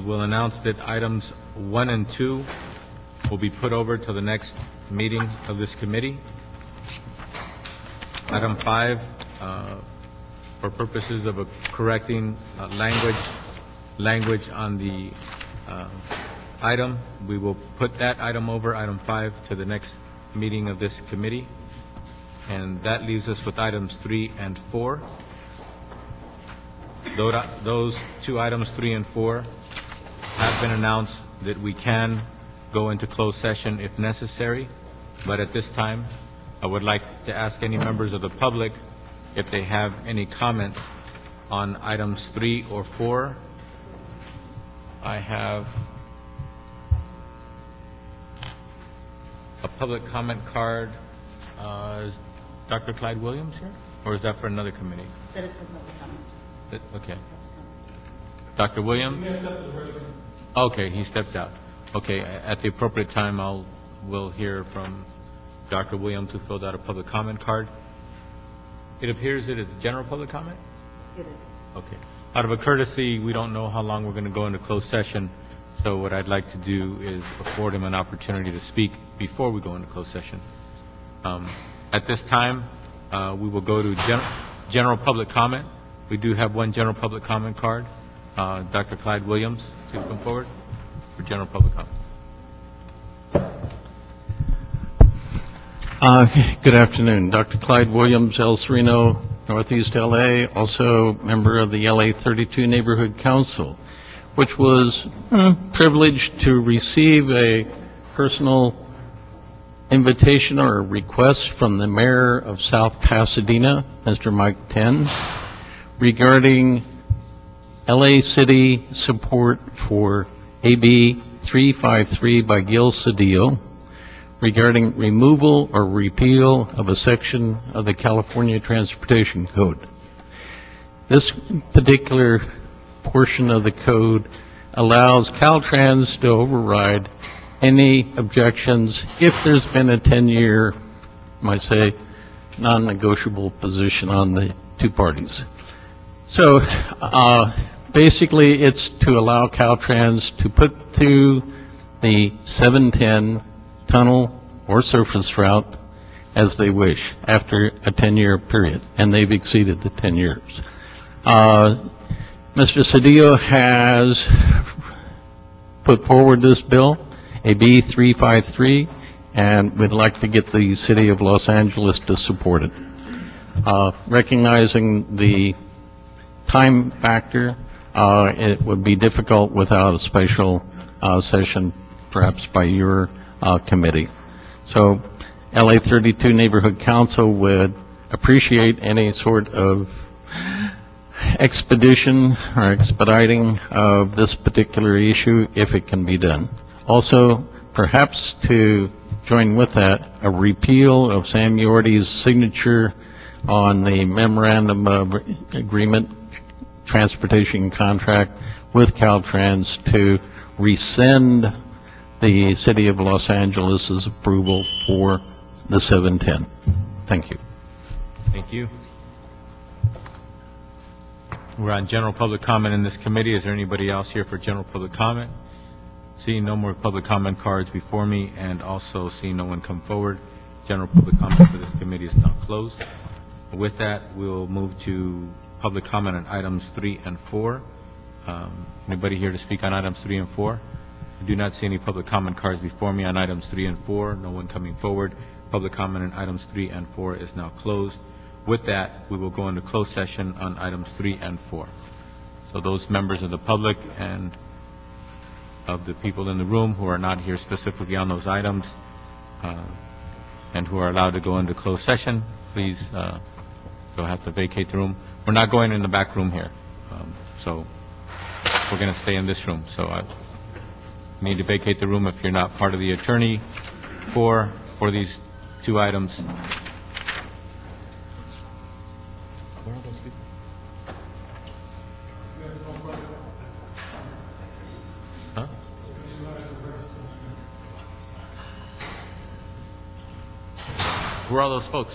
We'll announce that items 1 and 2 will be put over to the next meeting of this committee. Item 5, for purposes of correcting language on the item, we will put that item over, item 5, to the next meeting of this committee. And that leaves us with items 3 and 4. Those two items, 3 and 4, have been announced that we can go into closed session if necessary. But at this time, I would like to ask any members of the public if they have any comments on items 3 or 4. I have a public comment card. Is Dr. Clyde Williams here? Or is that for another committee? That is for public comment. Okay. Dr. Williams? Okay, he stepped out. Okay, at the appropriate time, we'll hear from Dr. Williams, who filled out a public comment card. It appears that it's general public comment? It is. Okay. Out of a courtesy, we don't know how long we're going to go into closed session, so what I'd like to do is afford him an opportunity to speak before we go into closed session. At this time, we will go to general public comment. We do have one general public comment card. Dr. Clyde Williams, please come forward for general public comment. Good afternoon. Dr. Clyde Williams, El Sereno, Northeast LA, also member of the LA 32 Neighborhood Council, which was privileged to receive a personal invitation or a request from the mayor of South Pasadena, Mr. Mike Tenn, regarding LA City support for AB 353 by Gil Cedillo regarding removal or repeal of a section of the California Transportation Code. This particular portion of the code allows Caltrans to override any objections if there's been a 10-year, might say, non-negotiable position on the two parties. So basically it's to allow Caltrans to put through the 710 tunnel or surface route as they wish after a 10-year period, and they've exceeded the 10 years. Mr. Cedillo has put forward this bill, AB 353, and we'd like to get the City of Los Angeles to support it. Recognizing the time factor, it would be difficult without a special session, perhaps by your committee. So LA 32 Neighborhood Council would appreciate any sort of expedition or expediting of this particular issue if it can be done. Also, perhaps to join with that, a repeal of Sam Yorty's signature on the memorandum of agreement transportation contract with Caltrans to rescind the City of Los Angeles' approval for the 710. Thank you. Thank you. We're on general public comment in this committee. Is there anybody else here for general public comment? Seeing no more public comment cards before me, and also seeing no one come forward, general public comment for this committee is now closed. With that, we'll move to public comment on items 3 and 4. Anybody here to speak on items 3 and 4? I do not see any public comment cards before me on items 3 and 4. No one coming forward. Public comment on items 3 and 4 is now closed. With that, we will go into closed session on items 3 and 4. So those members of the public and of the people in the room who are not here specifically on those items and who are allowed to go into closed session, please you'll have to vacate the room. We're not going in the back room here, so we're going to stay in this room. So I need to vacate the room if you're not part of the attorney for these two items. Where are those people? Huh? Where are those folks?